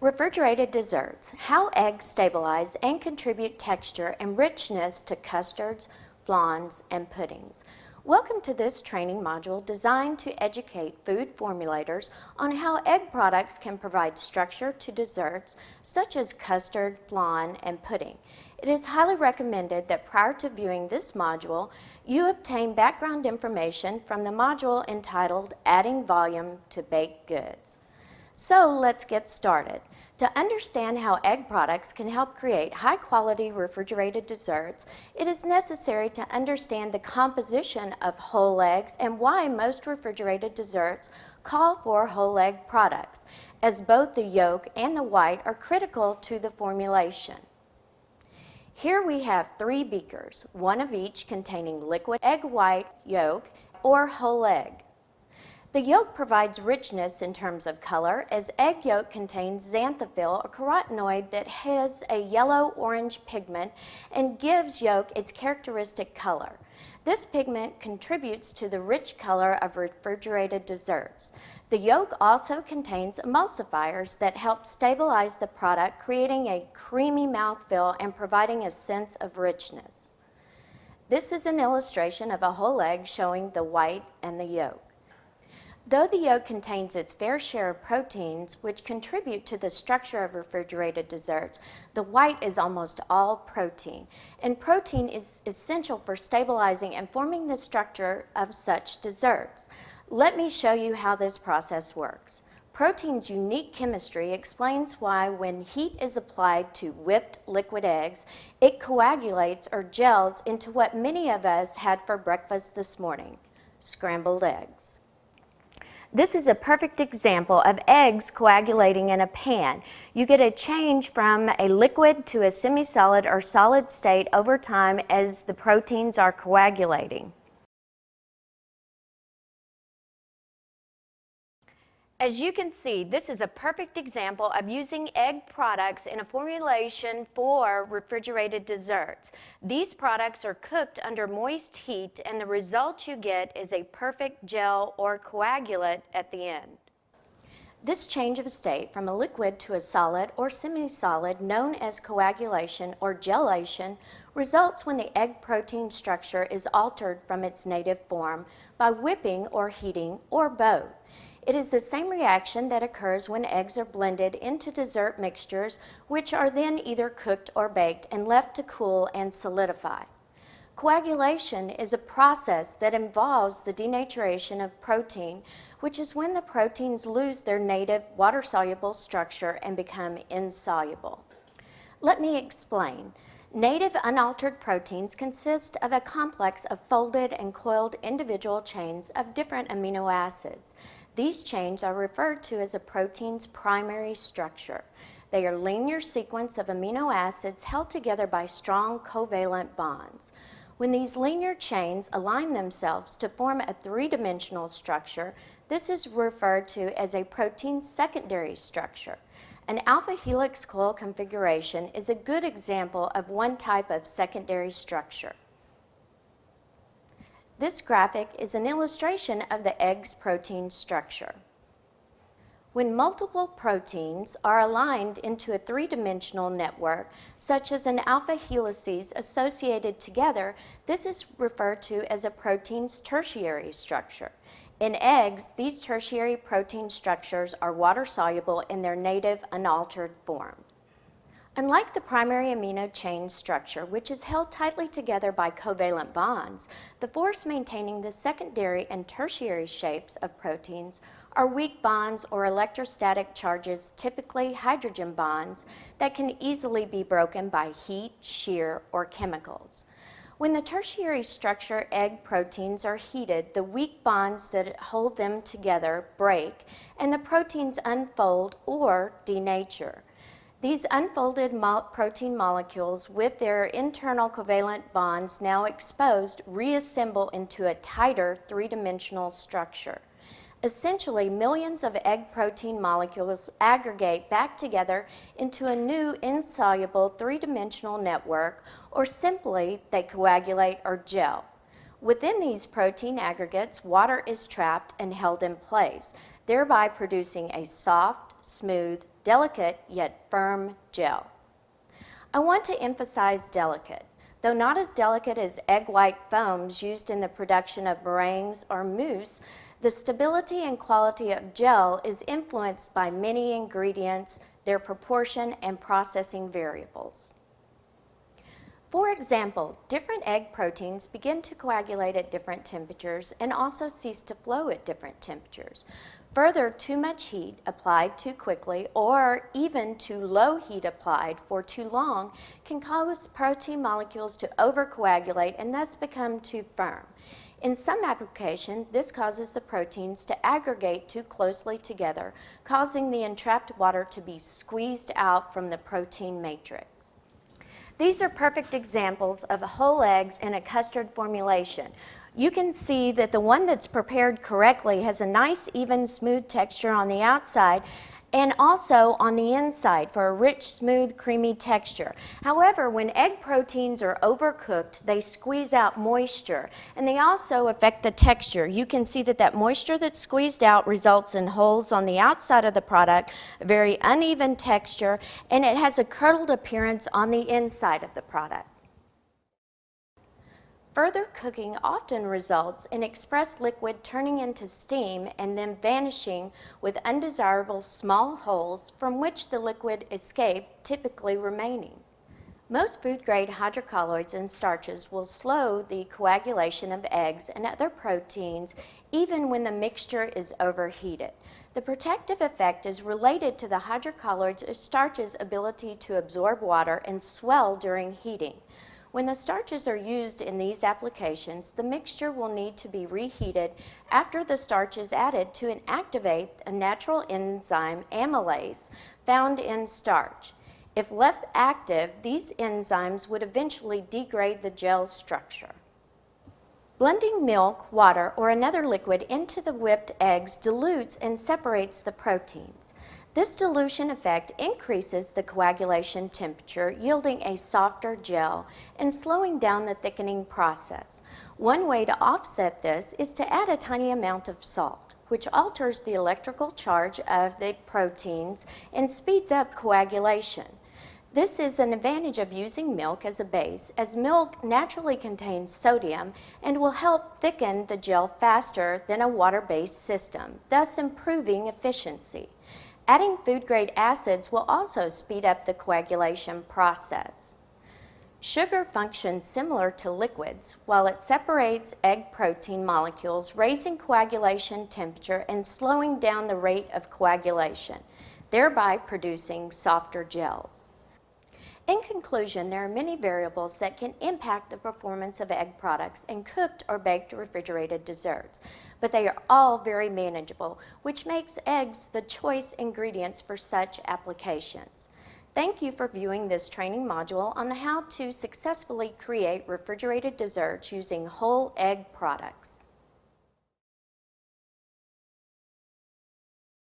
Refrigerated desserts, how eggs stabilize and contribute texture and richness to custards, flans, and puddings. Welcome to this training module designed to educate food formulators on how egg products can provide structure to desserts such as custard, flan, and pudding. It is highly recommended that prior to viewing this module, you obtain background information from the module entitled Adding Volume to Baked Goods. So let's get started. To understand how egg products can help create high-quality refrigerated desserts, it is necessary to understand the composition of whole eggs and why most refrigerated desserts call for whole egg products, as both the yolk and the white are critical to the formulation. Here we have 3 beakers, one of each containing liquid egg white, yolk, or whole egg. The yolk provides richness in terms of color, as egg yolk contains xanthophyll, a carotenoid that has a yellow-orange pigment and gives yolk its characteristic color. This pigment contributes to the rich color of refrigerated desserts. The yolk also contains emulsifiers that help stabilize the product, creating a creamy mouthfeel and providing a sense of richness. This is an illustration of a whole egg showing the white and the yolk. Though the yolk contains its fair share of proteins, which contribute to the structure of refrigerated desserts, the white is almost all protein, and protein is essential for stabilizing and forming the structure of such desserts. Let me show you how this process works. Protein's unique chemistry explains why when heat is applied to whipped liquid eggs, it coagulates or gels into what many of us had for breakfast this morning, scrambled eggs. This is a perfect example of eggs coagulating in a pan. You get a change from a liquid to a semi-solid or solid state over time as the proteins are coagulating. As you can see, this is a perfect example of using egg products in a formulation for refrigerated desserts. These products are cooked under moist heat, and the result you get is a perfect gel or coagulate at the end. This change of state from a liquid to a solid or semi-solid, known as coagulation or gelation, results when the egg protein structure is altered from its native form by whipping or heating or both. It is the same reaction that occurs when eggs are blended into dessert mixtures, which are then either cooked or baked and left to cool and solidify. Coagulation is a process that involves the denaturation of protein, which is when the proteins lose their native water-soluble structure and become insoluble. Let me explain. Native unaltered proteins consist of a complex of folded and coiled individual chains of different amino acids. These chains are referred to as a protein's primary structure. They are a linear sequence of amino acids held together by strong covalent bonds. When these linear chains align themselves to form a three-dimensional structure, this is referred to as a protein's secondary structure. An alpha helix coil configuration is a good example of one type of secondary structure. This graphic is an illustration of the egg's protein structure. When multiple proteins are aligned into a three-dimensional network, such as an alpha helices associated together, this is referred to as a protein's tertiary structure. In eggs, these tertiary protein structures are water-soluble in their native unaltered form. Unlike the primary amino chain structure, which is held tightly together by covalent bonds, the force maintaining the secondary and tertiary shapes of proteins are weak bonds or electrostatic charges, typically hydrogen bonds, that can easily be broken by heat, shear, or chemicals. When the tertiary structure egg proteins are heated, the weak bonds that hold them together break, and the proteins unfold or denature. These unfolded protein molecules, with their internal covalent bonds now exposed, reassemble into a tighter three-dimensional structure. Essentially, millions of egg protein molecules aggregate back together into a new insoluble three-dimensional network, or simply they coagulate or gel. Within these protein aggregates, water is trapped and held in place, thereby producing a soft, smooth, delicate yet firm gel. I want to emphasize delicate. Though not as delicate as egg white foams used in the production of meringues or mousse, the stability and quality of gel is influenced by many ingredients, their proportion, and processing variables. For example, different egg proteins begin to coagulate at different temperatures and also cease to flow at different temperatures. Further, too much heat applied too quickly or even too low heat applied for too long can cause protein molecules to overcoagulate and thus become too firm. In some applications, this causes the proteins to aggregate too closely together, causing the entrapped water to be squeezed out from the protein matrix. These are perfect examples of whole eggs in a custard formulation. You can see that the one that's prepared correctly has a nice, even, smooth texture on the outside and also on the inside for a rich, smooth, creamy texture. However, when egg proteins are overcooked, they squeeze out moisture, and they also affect the texture. You can see that that moisture that's squeezed out results in holes on the outside of the product, a very uneven texture, and it has a curdled appearance on the inside of the product. Further cooking often results in expressed liquid turning into steam and then vanishing with undesirable small holes from which the liquid escaped, typically remaining. Most food-grade hydrocolloids and starches will slow the coagulation of eggs and other proteins even when the mixture is overheated. The protective effect is related to the hydrocolloids or starches' ability to absorb water and swell during heating. When the starches are used in these applications, the mixture will need to be reheated after the starch is added to inactivate a natural enzyme amylase found in starch. If left active, these enzymes would eventually degrade the gel structure. Blending milk, water, or another liquid into the whipped eggs dilutes and separates the proteins. This dilution effect increases the coagulation temperature, yielding a softer gel and slowing down the thickening process. One way to offset this is to add a tiny amount of salt, which alters the electrical charge of the proteins and speeds up coagulation. This is an advantage of using milk as a base, as milk naturally contains sodium and will help thicken the gel faster than a water-based system, thus improving efficiency. Adding food-grade acids will also speed up the coagulation process. Sugar functions similar to liquids while it separates egg protein molecules, raising coagulation temperature and slowing down the rate of coagulation, thereby producing softer gels. In conclusion, there are many variables that can impact the performance of egg products in cooked or baked refrigerated desserts, but they are all very manageable, which makes eggs the choice ingredients for such applications. Thank you for viewing this training module on how to successfully create refrigerated desserts using whole egg products.